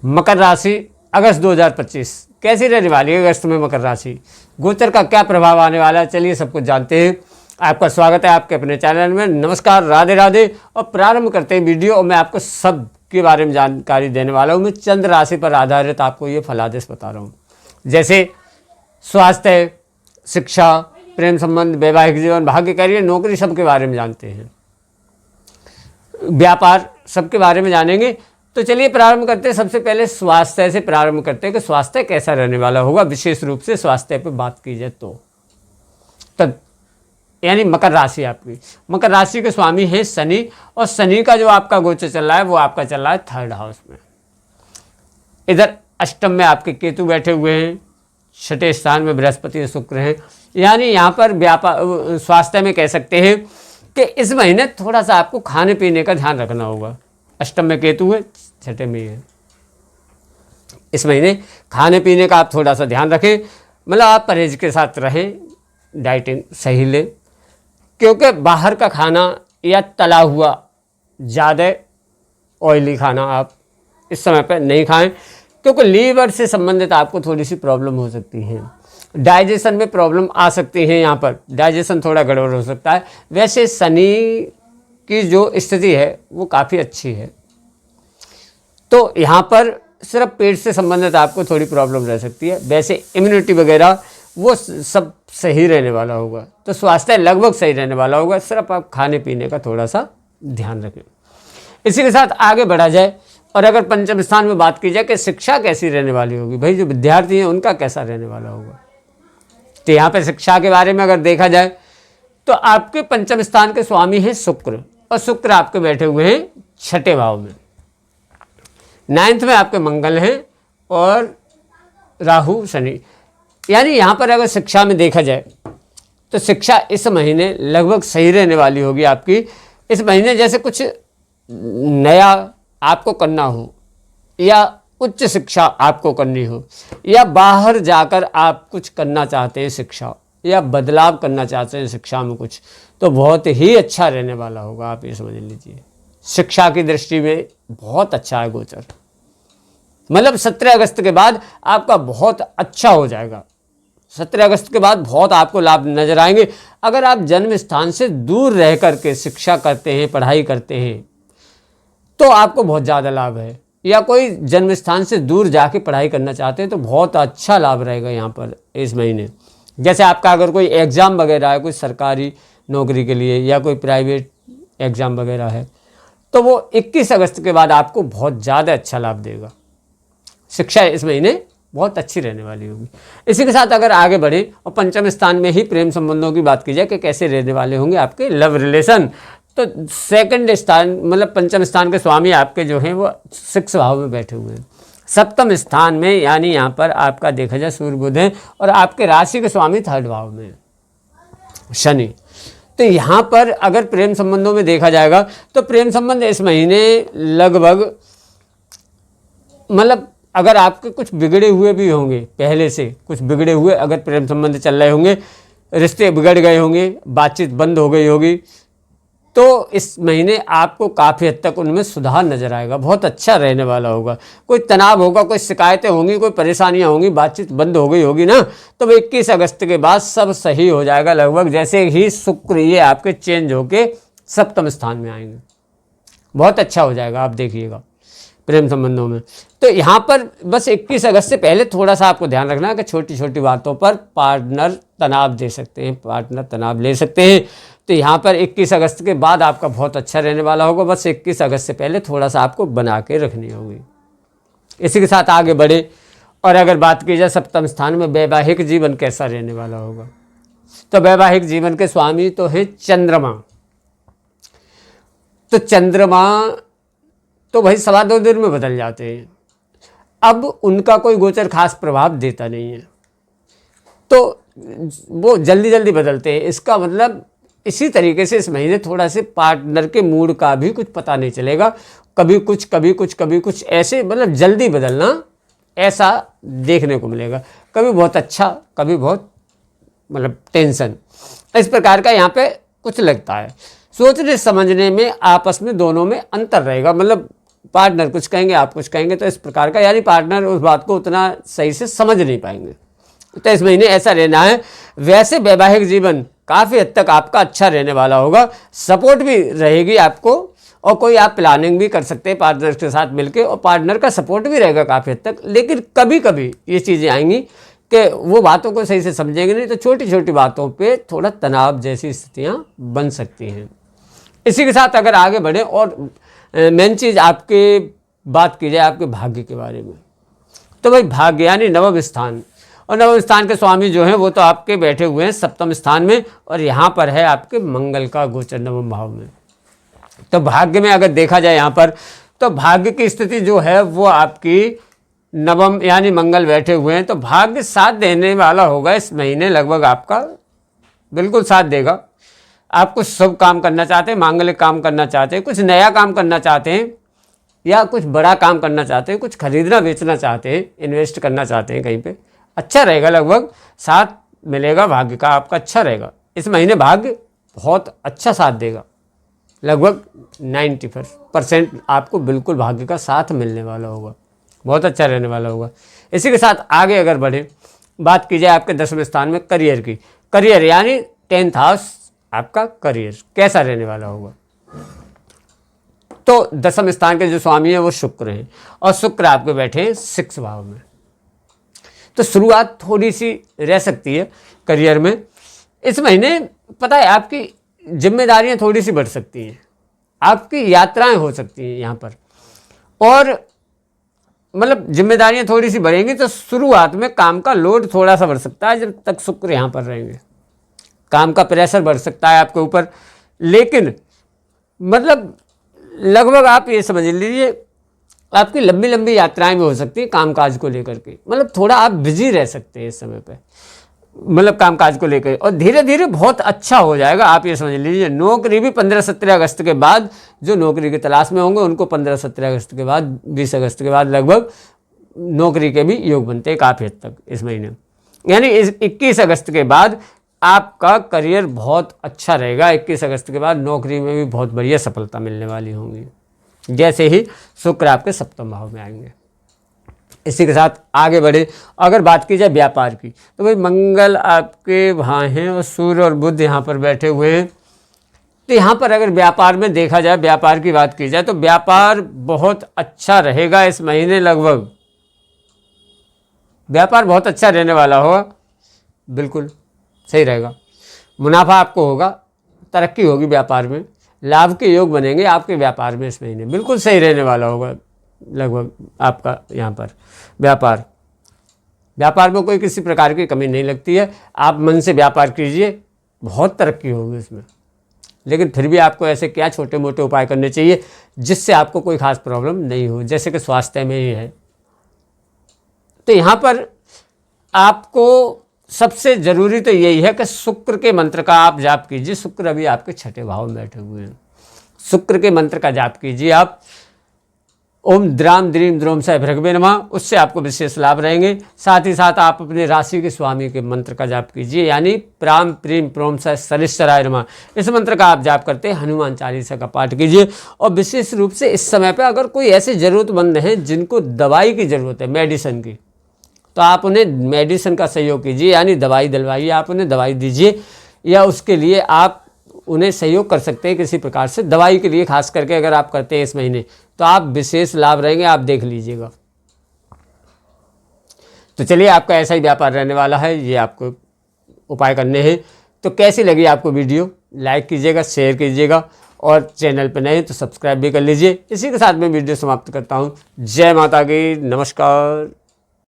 मकर राशि अगस्त 2025 कैसी रहने वाली है? अगस्त में मकर राशि गोचर का क्या प्रभाव आने वाला है, चलिए सब कुछ जानते हैं। आपका स्वागत है आपके अपने चैनल में। नमस्कार, राधे राधे। और प्रारंभ करते हैं वीडियो, और मैं आपको सब के बारे में जानकारी देने वाला हूँ। मैं चंद्र राशि पर आधारित आपको ये फलादेश बता रहा हूँ, जैसे स्वास्थ्य, शिक्षा, प्रेम संबंध, वैवाहिक जीवन, भाग्य, करियर, नौकरी, सबके बारे में जानते हैं। व्यापार, सबके बारे में जानेंगे। तो चलिए प्रारंभ करते हैं। सबसे पहले स्वास्थ्य से प्रारंभ करते हैं कि स्वास्थ्य कैसा रहने वाला होगा, विशेष रूप से स्वास्थ्य पर बात की जाए तो यानी मकर राशि आपकी। मकर राशि के स्वामी हैं शनि, और शनि का जो आपका गोचर चल रहा है वो आपका चल रहा है 3rd हाउस में। इधर अष्टम में आपके केतु बैठे हुए हैं, 6ठे स्थान में बृहस्पति और शुक्र हैं। यानी यहाँ पर व्यापार, स्वास्थ्य में कह सकते हैं कि इस महीने थोड़ा सा आपको खाने पीने का ध्यान रखना होगा। अष्टम में केतु है, 6ठे में है। इस महीने खाने पीने का आप थोड़ा सा ध्यान रखें, मतलब आप परहेज के साथ रहें, डाइटिंग सही लें, क्योंकि बाहर का खाना या तला हुआ ज़्यादा ऑयली खाना आप इस समय पर नहीं खाएं, क्योंकि लीवर से संबंधित आपको थोड़ी सी प्रॉब्लम हो सकती है। डाइजेशन में प्रॉब्लम आ सकती है, यहाँ पर डाइजेशन थोड़ा गड़बड़ हो सकता है। वैसे शनि की जो स्थिति है वो काफ़ी अच्छी है, तो यहाँ पर सिर्फ पेट से संबंधित आपको थोड़ी प्रॉब्लम रह सकती है। वैसे इम्यूनिटी वगैरह वो सब सही रहने वाला होगा, तो स्वास्थ्य लगभग सही रहने वाला होगा। सिर्फ आप खाने पीने का थोड़ा सा ध्यान रखें। इसी के साथ आगे बढ़ा जाए, और अगर पंचम स्थान में बात की जाए कि शिक्षा कैसी रहने वाली होगी, भाई जो विद्यार्थी हैं उनका कैसा रहने वाला होगा, तो यहाँ पे शिक्षा के बारे में अगर देखा जाए तो आपके पंचम स्थान के स्वामी हैं शुक्र, और शुक्र आपके बैठे हुए हैं 6ठे भाव में। 9th में आपके मंगल हैं और राहु शनि। यानी यहाँ पर अगर शिक्षा में देखा जाए तो शिक्षा इस महीने लगभग सही रहने वाली होगी आपकी। इस महीने जैसे कुछ नया आपको करना हो, या उच्च शिक्षा आपको करनी हो, या बाहर जाकर आप कुछ करना चाहते हैं शिक्षा, या बदलाव करना चाहते हैं शिक्षा में कुछ, तो बहुत ही अच्छा रहने वाला होगा। आप ये समझ लीजिए, शिक्षा की दृष्टि में बहुत अच्छा है गोचर। मतलब 17 अगस्त के बाद आपका बहुत अच्छा हो जाएगा। 17 अगस्त के बाद बहुत आपको लाभ नजर आएंगे। अगर आप जन्म स्थान से दूर रह करके शिक्षा करते हैं, पढ़ाई करते हैं, तो आपको बहुत ज़्यादा लाभ है। या कोई जन्म स्थान से दूर जाके पढ़ाई करना चाहते हैं तो बहुत अच्छा लाभ रहेगा यहाँ पर इस महीने। जैसे आपका अगर कोई एग्ज़ाम वगैरह है, कोई सरकारी नौकरी के लिए या कोई प्राइवेट एग्ज़ाम वगैरह है, तो वो 21 अगस्त के बाद आपको बहुत ज़्यादा अच्छा लाभ देगा। शिक्षा इस महीने बहुत अच्छी रहने वाली होगी। इसी के साथ अगर आगे बढ़े और पंचम स्थान में ही प्रेम संबंधों की बात की जाए कि कैसे रहने वाले होंगे आपके लव रिलेशन, तो 2nd स्थान मतलब पंचम स्थान के स्वामी आपके जो हैं वो 6 भाव में बैठे हुए हैं। 7th स्थान में यानी यहाँ पर आपका देखा जाए सूर्य बुध है, और आपके राशि के स्वामी 3rd भाव में शनि। तो यहाँ पर अगर प्रेम संबंधों में देखा जाएगा तो प्रेम संबंध इस महीने लगभग, मतलब अगर आपके कुछ बिगड़े हुए भी होंगे, पहले से कुछ बिगड़े हुए अगर प्रेम संबंध चल रहे होंगे, रिश्ते बिगड़ गए होंगे, बातचीत बंद हो गई होगी, तो इस महीने आपको काफ़ी हद तक उनमें सुधार नजर आएगा। बहुत अच्छा रहने वाला होगा। कोई तनाव होगा, कोई शिकायतें होंगी, कोई परेशानियां होंगी, बातचीत बंद हो गई होगी ना, तो 21 अगस्त के बाद सब सही हो जाएगा लगभग। जैसे ही शुक्र ये आपके चेंज होके 7वें स्थान में आएंगे, बहुत अच्छा हो जाएगा। आप देखिएगा प्रेम संबंधों में। तो यहाँ पर बस 21 अगस्त से पहले थोड़ा सा आपको ध्यान रखना है कि छोटी छोटी बातों पर पार्टनर तनाव दे सकते हैं, पार्टनर तनाव ले सकते हैं। तो यहाँ पर 21 अगस्त के बाद आपका बहुत अच्छा रहने वाला होगा। बस 21 अगस्त से पहले थोड़ा सा आपको बना के रखनी होगी। इसी के साथ आगे बढ़े, और अगर बात की जाए 7वें स्थान में वैवाहिक जीवन कैसा रहने वाला होगा, तो वैवाहिक जीवन के स्वामी तो है चंद्रमा। तो चंद्रमा तो भाई 2.25 दिन में बदल जाते हैं। अब उनका कोई गोचर खास प्रभाव देता नहीं है, तो वो जल्दी जल्दी बदलते हैं। इसका मतलब इसी तरीके से इस महीने थोड़ा से पार्टनर के मूड का भी कुछ पता नहीं चलेगा। कभी कुछ कभी कुछ कभी कुछ, ऐसे मतलब जल्दी बदलना ऐसा देखने को मिलेगा। कभी बहुत अच्छा, कभी बहुत मतलब टेंशन, इस प्रकार का यहाँ पे कुछ लगता है। सोचने समझने में आपस में दोनों में अंतर रहेगा। मतलब पार्टनर कुछ कहेंगे, आप कुछ कहेंगे, तो इस प्रकार का, यानी पार्टनर उस बात को उतना सही से समझ नहीं पाएंगे। तो इस महीने ऐसा रहना है। वैसे वैवाहिक जीवन काफ़ी हद तक आपका अच्छा रहने वाला होगा, सपोर्ट भी रहेगी आपको, और कोई आप प्लानिंग भी कर सकते हैं पार्टनर के साथ मिलके, और पार्टनर का सपोर्ट भी रहेगा काफ़ी हद तक। लेकिन कभी कभी ये चीज़ें आएंगी कि वो बातों को सही से समझेंगे नहीं, तो छोटी छोटी बातों पे थोड़ा तनाव जैसी स्थितियाँ बन सकती हैं। इसी के साथ अगर आगे बढ़े और मेन चीज़ आपके बात की जाए आपके भाग्य के बारे में, तो भाई भाग्य यानी नवम स्थान, और नवम स्थान के स्वामी जो हैं वो तो आपके बैठे हुए हैं सप्तम स्थान में, और यहाँ पर है आपके मंगल का गोचर नवम भाव में। तो भाग्य में अगर देखा जाए यहाँ पर, तो भाग्य की स्थिति जो है वो आपकी नवम यानी मंगल बैठे हुए हैं, तो भाग्य साथ देने वाला होगा इस महीने लगभग, आपका बिल्कुल साथ देगा। आप कुछ शुभ काम करना चाहते हैं, मांगलिक काम करना चाहते हैं, कुछ नया काम करना चाहते हैं, या कुछ बड़ा काम करना चाहते हैं, कुछ खरीदना बेचना चाहते हैं, इन्वेस्ट करना चाहते हैं कहीं पे, अच्छा रहेगा, लगभग साथ मिलेगा भाग्य का, आपका अच्छा रहेगा इस महीने। भाग्य बहुत अच्छा साथ देगा, लगभग 90% आपको बिल्कुल भाग्य का साथ मिलने वाला होगा, बहुत अच्छा रहने वाला होगा। इसी के साथ आगे अगर बढ़े, बात की जाए आपके 10वें स्थान में करियर की, करियर यानी 10th हाउस आपका करियर कैसा रहने वाला होगा। तो 10वें स्थान के जो स्वामी हैं वो शुक्र हैं, और शुक्र आपके बैठे हैं 6 भाव में। तो शुरुआत थोड़ी सी रह सकती है करियर में इस महीने, पता है आपकी जिम्मेदारियां थोड़ी सी बढ़ सकती हैं, आपकी यात्राएं हो सकती हैं यहाँ पर, और मतलब जिम्मेदारियां थोड़ी सी बढ़ेंगी, तो शुरुआत में काम का लोड थोड़ा सा बढ़ सकता है जब तक शुक्र यहाँ पर रहेंगे, काम का प्रेशर बढ़ सकता है आपके ऊपर। लेकिन मतलब लगभग आप ये समझ लीजिए आपकी लंबी लंबी यात्राएं भी हो सकती हैं कामकाज को लेकर के, मतलब थोड़ा आप बिजी रह सकते हैं इस समय पे, मतलब कामकाज को लेकर, और धीरे धीरे बहुत अच्छा हो जाएगा। आप ये समझ लीजिए नौकरी भी 15-17 अगस्त के बाद, जो नौकरी की तलाश में होंगे उनको 15-17 अगस्त के बाद, 20 अगस्त के बाद लगभग नौकरी के भी योग बनते हैं काफ़ी हद तक इस महीने। यानी इस 21 अगस्त के बाद आपका करियर बहुत अच्छा रहेगा, 21 अगस्त के बाद नौकरी में भी बहुत बढ़िया सफलता मिलने वाली होंगी, जैसे ही शुक्र आपके सप्तम भाव में आएंगे। इसी के साथ आगे बढ़े, अगर बात की जाए व्यापार की, तो भाई मंगल आपके वहाँ हैं और सूर्य और बुध यहाँ पर बैठे हुए हैं। तो यहाँ पर अगर व्यापार में देखा जाए, व्यापार की बात की जाए, तो व्यापार बहुत अच्छा रहेगा इस महीने, लगभग व्यापार बहुत अच्छा रहने वाला होगा, बिल्कुल सही रहेगा। मुनाफा आपको होगा, तरक्की होगी व्यापार में, लाभ के योग बनेंगे आपके व्यापार में इस महीने, बिल्कुल सही रहने वाला होगा लगभग आपका यहाँ पर व्यापार में कोई किसी प्रकार की कमी नहीं लगती है। आप मन से व्यापार कीजिए, बहुत तरक्की होगी इसमें। लेकिन फिर भी आपको ऐसे क्या छोटे मोटे उपाय करने चाहिए जिससे आपको कोई खास प्रॉब्लम नहीं हो, जैसे कि स्वास्थ्य में ही है। तो यहाँ पर आपको सबसे ज़रूरी तो यही है कि शुक्र के मंत्र का आप जाप कीजिए। शुक्र अभी आपके 6ठे भाव में बैठे हुए हैं, शुक्र के मंत्र का जाप कीजिए आप, ओम द्राम द्रीम द्रोम से भृगवे नमः, उससे आपको विशेष लाभ रहेंगे। साथ ही साथ आप अपने राशि के स्वामी के मंत्र का जाप कीजिए, यानी प्राम प्रीम प्रोम से शनिश्चराय नमः, इस मंत्र का आप जाप करते हैं। हनुमान चालीसा का पाठ कीजिए, और विशेष रूप से इस समय पर अगर कोई ऐसे ज़रूरतमंद हैं जिनको दवाई की ज़रूरत है, मेडिसिन की, तो आप उन्हें मेडिसिन का सहयोग कीजिए, यानी दवाई दिलवाइए, आप उन्हें दवाई दीजिए, या उसके लिए आप उन्हें सहयोग कर सकते हैं किसी प्रकार से। दवाई के लिए खास करके अगर आप करते हैं इस महीने, तो आप विशेष लाभ रहेंगे, आप देख लीजिएगा। तो चलिए, आपका ऐसा ही व्यापार रहने वाला है, ये आपको उपाय करने हैं। तो कैसी लगी आपको वीडियो, लाइक कीजिएगा, शेयर कीजिएगा, और चैनल पर नए तो सब्सक्राइब भी कर लीजिए। इसी के साथ मैं वीडियो समाप्त करता हूँ। जय माता की, नमस्कार।